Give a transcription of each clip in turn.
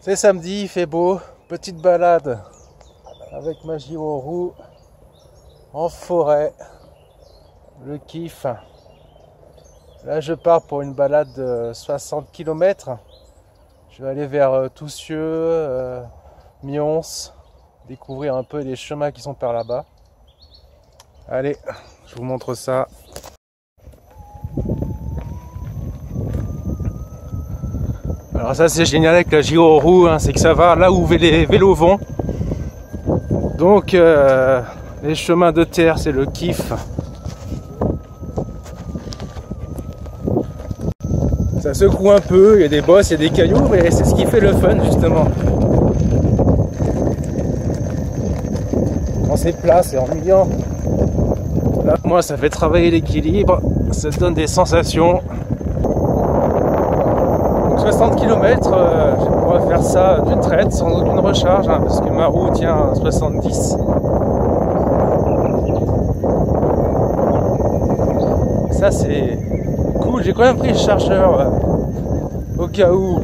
C'est samedi, il fait beau, petite balade avec ma gyro-roue en forêt, le kiff. Là je pars pour une balade de 60 km. Je vais aller vers Toussieux, Mions, découvrir un peu les chemins qui sont par là-bas. Allez, je vous montre ça. Alors ça c'est génial avec la gyro-roue, hein, c'est que ça va là où les vélos vont. Donc les chemins de terre c'est le kiff. Ça secoue un peu, il y a des bosses, il y a des cailloux, mais c'est ce qui fait le fun justement. Quand c'est plat, c'est ennuyant. Là, moi, ça fait travailler l'équilibre, ça donne des sensations. Donc 60 km, je pourrais faire ça d'une traite, sans aucune recharge, hein, parce que ma roue tient à 70. Ça, c'est cool. J'ai quand même pris le chargeur au cas où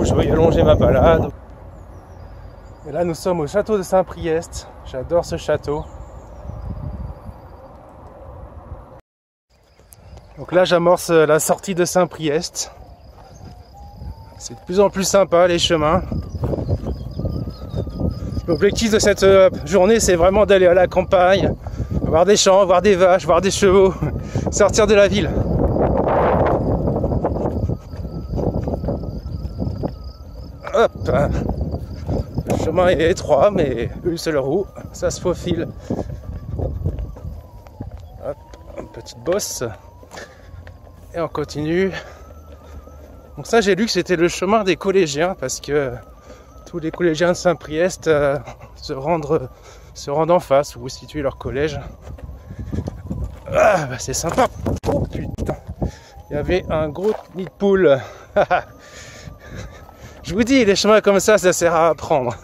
je veux y allonger ma balade. Et là, nous sommes au château de Saint-Priest. J'adore ce château. Donc là, j'amorce la sortie de Saint-Priest. C'est de plus en plus sympa les chemins. L'objectif de cette journée, c'est vraiment d'aller à la campagne, voir des champs, voir des vaches, voir des chevaux, sortir de la ville. Hop, le chemin est étroit, mais une seule roue, ça se faufile. Hop, une petite bosse. Et on continue. Donc ça, j'ai lu que c'était le chemin des collégiens, parce que tous les collégiens de Saint-Priest se rendent en face où est situé leur collège. Ah, bah c'est sympa. Oh putain, il y avait un gros nid de poule. Je vous dis, les chemins comme ça sert à apprendre.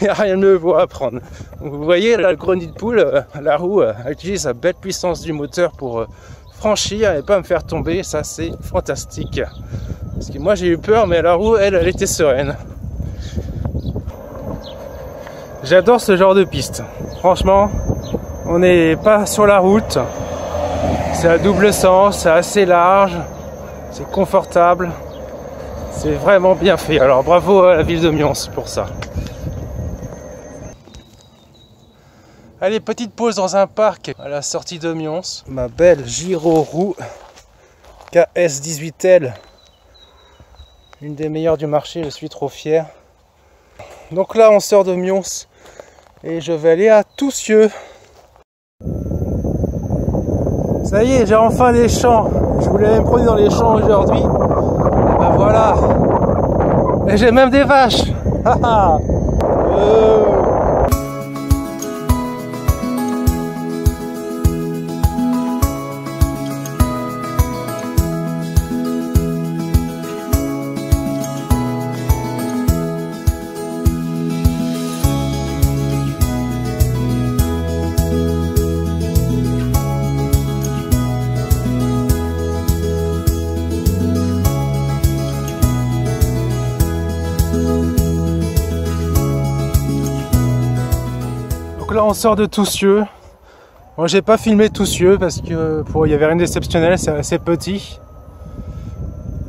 Il n'y a rien de mieux à apprendre. Donc, vous voyez, là, le gros nid de poule, la roue utilise sa belle puissance du moteur pour franchir et pas me faire tomber. Ça, c'est fantastique. Parce que moi, j'ai eu peur, mais la roue, elle était sereine. J'adore ce genre de piste. Franchement, on n'est pas sur la route. C'est à double sens, c'est assez large, c'est confortable. C'est vraiment bien fait. Alors bravo à la ville de Mions pour ça. Allez, petite pause dans un parc à la sortie de Mions. Ma belle gyro-roue KS18L. Une des meilleures du marché, je suis trop fier. Donc là, on sort de Mions et je vais aller à Toussieux. Ça y est, j'ai enfin les champs. Je voulais même prendre dans les champs aujourd'hui. Et ben voilà. Et j'ai même des vaches. Donc là on sort de Toussieux. Moi j'ai pas filmé Toussieux parce que il y avait rien d'exceptionnel, c'est assez petit.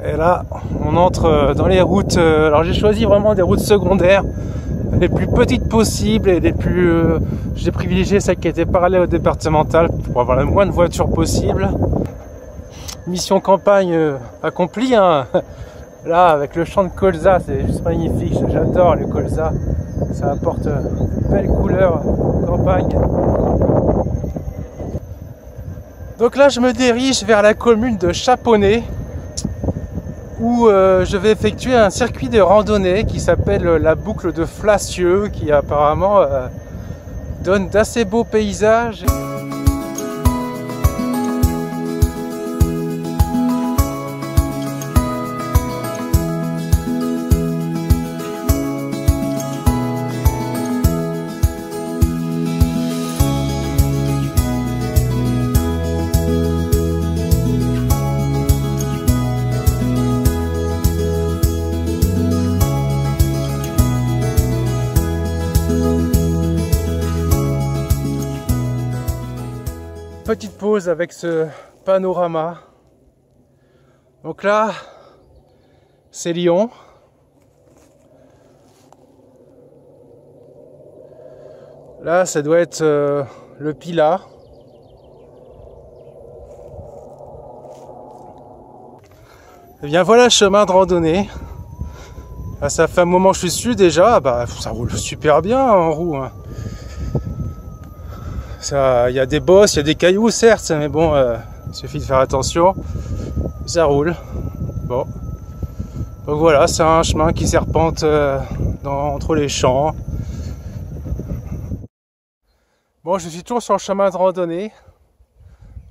Et là on entre dans les routes. Alors j'ai choisi vraiment des routes secondaires, les plus petites possibles et les plus. J'ai privilégié celles qui étaient parallèles au départemental pour avoir le moins de voitures possible. Mission campagne accomplie, hein. Là avec le champ de colza, c'est juste magnifique. J'adore les colza. Ça apporte de belles couleurs campagne. Donc là je me dirige vers la commune de Chaponnet où je vais effectuer un circuit de randonnée qui s'appelle la boucle de Flacieux, qui apparemment donne d'assez beaux paysages. petite pause avec ce panorama. Donc là, c'est Lyon. Là, ça doit être le Pilat. Et bien voilà le chemin de randonnée. Là, ça fait un moment que je suis dessus déjà. Bah, ça roule super bien en roue. Hein. Il y a des bosses, il y a des cailloux certes, mais bon, il suffit de faire attention. Ça roule. Bon. Donc voilà, c'est un chemin qui serpente entre les champs. Bon, je suis toujours sur le chemin de randonnée.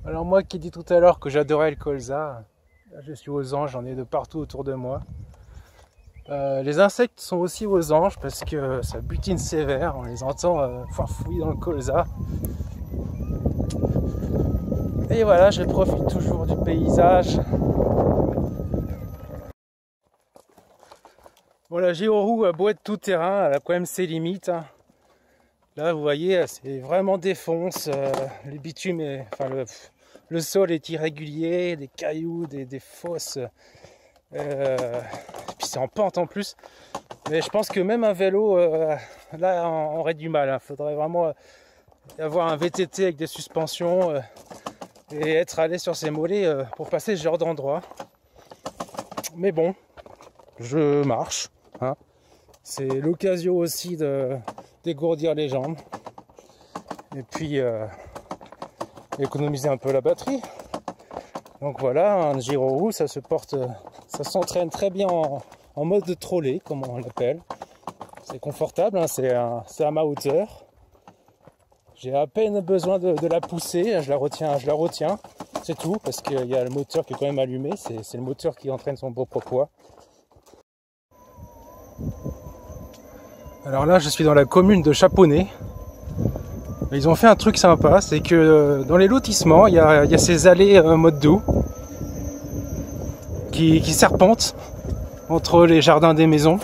Alors moi qui ai dit tout à l'heure que j'adorais le colza, là, je suis aux anges, j'en ai de partout autour de moi. Les insectes sont aussi aux anges parce que ça butine sévère, on les entend farfouiller dans le colza. Et voilà, je profite toujours du paysage. Bon, la Géoroue a beau être tout terrain, elle a quand même ses limites. Hein. Là, vous voyez, c'est vraiment défonce. Le bitume, le sol est irrégulier, des cailloux, des fosses. Et puis c'est en pente en plus. Mais je pense que même un vélo, là, on aurait du mal. Il faudrait vraiment avoir un VTT avec des suspensions et être allé sur ses mollets pour passer ce genre d'endroit. Mais bon, je marche. Hein. C'est l'occasion aussi de dégourdir les jambes et puis économiser un peu la batterie. Donc voilà, un Géoroue, ça s'entraîne très bien en mode de trolley, comme on l'appelle. C'est confortable, hein, c'est à ma hauteur. J'ai à peine besoin de la pousser, je la retiens, c'est tout, parce qu'il y a le moteur qui est quand même allumé, c'est le moteur qui entraîne son propre poids. Alors là, je suis dans la commune de Chaponnet. Ils ont fait un truc sympa, c'est que dans les lotissements, il y a ces allées mode doux qui serpentent entre les jardins des maisons.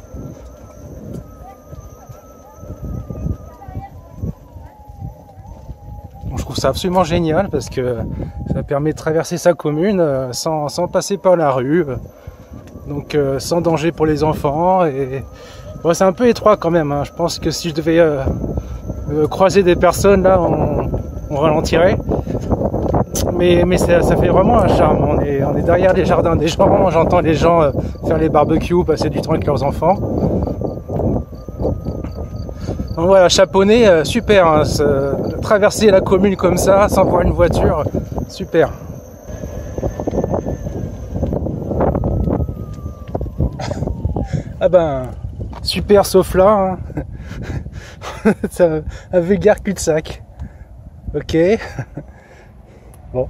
Donc, je trouve ça absolument génial parce que ça permet de traverser sa commune sans passer par la rue, donc sans danger pour les enfants. Et bon, c'est un peu étroit quand même, hein. Je pense que si je devais croiser des personnes là, on ralentirait. Mais ça fait vraiment un charme. On est derrière les jardins des gens, j'entends les gens faire les barbecues, passer du temps avec leurs enfants. Donc voilà, Chaponnet, super, hein, traverser la commune comme ça, sans voir une voiture, super. Ah ben, super sauf là, hein. C'est un vulgaire cul-de-sac. Ok. Bon.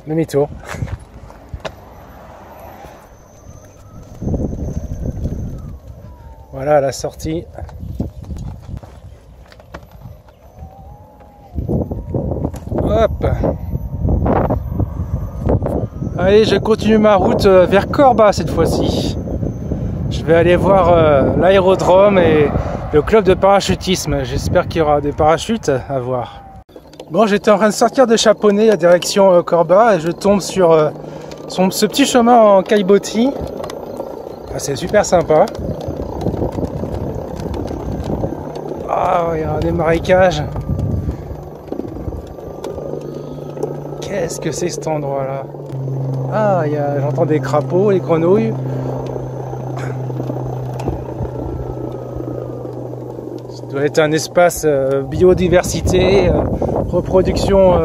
Demi-tour. Voilà la sortie. Hop. Allez, je continue ma route vers Corba cette fois-ci. Je vais aller voir l'aérodrome et le club de parachutisme. J'espère qu'il y aura des parachutes à voir. Bon, j'étais en train de sortir de Chaponnet à direction Corba et je tombe sur ce petit chemin en caillebotis. Ah, c'est super sympa. Ah, il y a des marécages. Qu'est-ce que c'est cet endroit-là? Ah, j'entends des crapauds, les grenouilles. Ça doit être un espace biodiversité, reproduction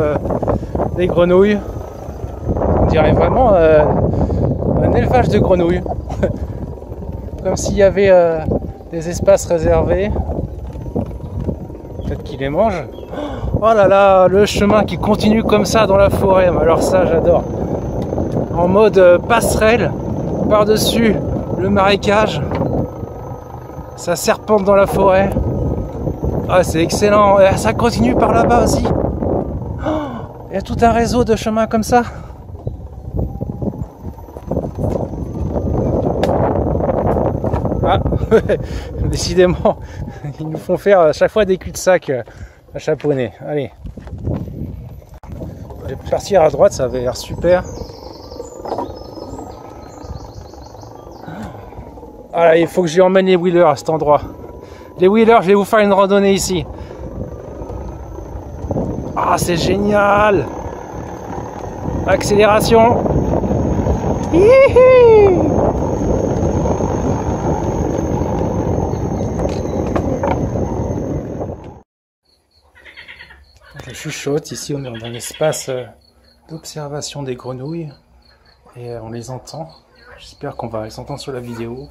des grenouilles. On dirait vraiment un élevage de grenouilles. Comme s'il y avait des espaces réservés. Peut-être qu'ils les mangent. Oh là là, le chemin qui continue comme ça dans la forêt. Alors ça, j'adore. En mode passerelle, par-dessus le marécage. Ça serpente dans la forêt. Ah, c'est excellent. Et ça continue par là-bas aussi. Il y a tout un réseau de chemins comme ça. Ah, décidément, ils nous font faire à chaque fois des cul-de-sac à Chaponnet. Allez. Je vais partir à droite, ça avait l'air super. Ah, il faut que j'y emmène les wheelers à cet endroit. Les wheelers, je vais vous faire une randonnée ici. Ah, c'est génial! Accélération! Hihi! Je chuchote, ici on est dans l'espace d'observation des grenouilles et on les entend. J'espère qu'on va les entendre sur la vidéo.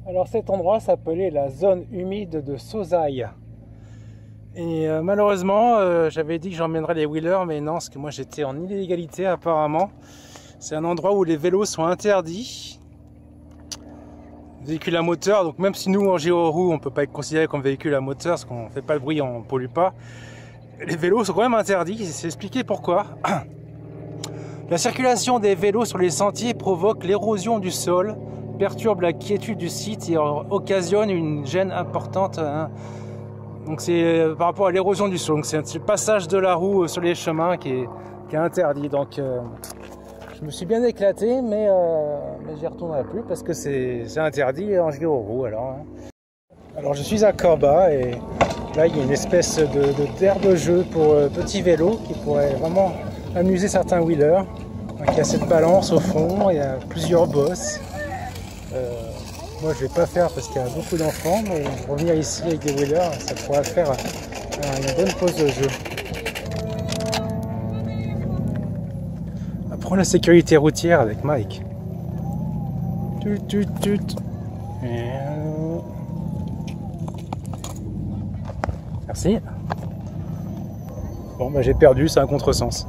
Alors cet endroit s'appelait la zone humide de Sosailles. Et malheureusement, j'avais dit que j'emmènerais les wheelers, mais non, parce que moi j'étais en illégalité apparemment. C'est un endroit où les vélos sont interdits. Véhicule à moteur, donc même si nous en Géoroue on peut pas être considéré comme véhicule à moteur, parce qu'on fait pas de bruit, on pollue pas. Les vélos sont quand même interdits, c'est expliqué pourquoi. La circulation des vélos sur les sentiers provoque l'érosion du sol, perturbe la quiétude du site et occasionne une gêne importante. Donc c'est par rapport à l'érosion du sol, donc c'est le passage de la roue sur les chemins qui est interdit. Donc je me suis bien éclaté, mais j'y retournerai plus parce que c'est interdit en Géoroue. Alors je suis à Corba et là il y a une espèce d'aire de jeu pour petits vélos qui pourrait vraiment amuser certains wheelers. Donc il y a cette balance au fond, il y a plusieurs bosses. Moi je vais pas faire parce qu'il y a beaucoup d'enfants, mais revenir ici avec des wheelers, ça pourrait faire une bonne pause de jeu. Apprends la sécurité routière avec Mike. Tut. Merci. Bon bah j'ai perdu, c'est un contresens.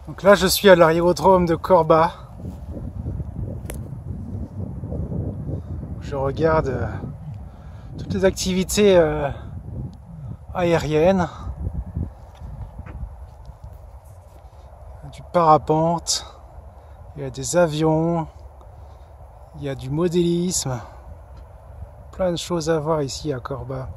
Donc là je suis à l'aérodrome de Corba. Je regarde toutes les activités aériennes. Du parapente, il y a des avions, il y a du modélisme. Plein de choses à voir ici à Corba.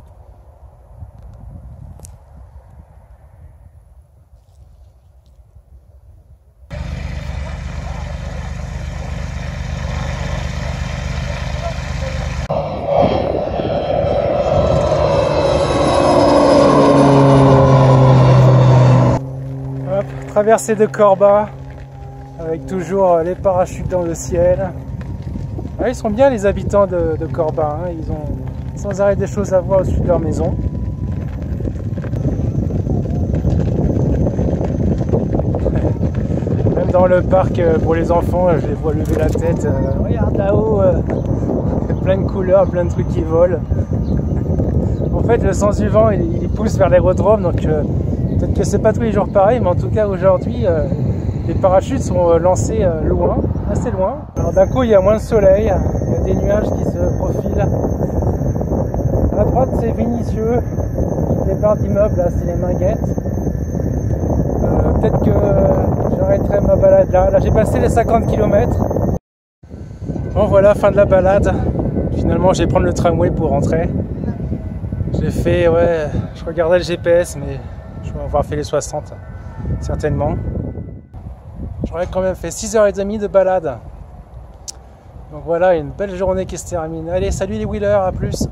Traversée de Corba avec toujours les parachutes dans le ciel. Ah, ils sont bien les habitants de Corba, hein. Ils ont sans arrêt des choses à voir au-dessus de leur maison. Même dans le parc pour les enfants, je les vois lever la tête. Regarde là-haut, plein de couleurs, plein de trucs qui volent. En fait, le sens du vent, il pousse vers l'aérodrome, donc peut-être que c'est pas tous les jours pareil, mais en tout cas aujourd'hui, les parachutes sont lancés loin, assez loin. Alors d'un coup, il y a moins de soleil, il y a des nuages qui se profilent. À droite, c'est Vénissieux, les barres d'immeubles, là, c'est les Minguettes. Peut-être que j'arrêterai ma balade là. Là, j'ai passé les 50 km. Bon, voilà, fin de la balade. Finalement, je vais prendre le tramway pour rentrer. J'ai fait, ouais, je regardais le GPS, mais je vais avoir fait les 60, certainement. J'aurais quand même fait 6h30 de balade. Donc voilà, une belle journée qui se termine. Allez, salut les wheelers, à plus.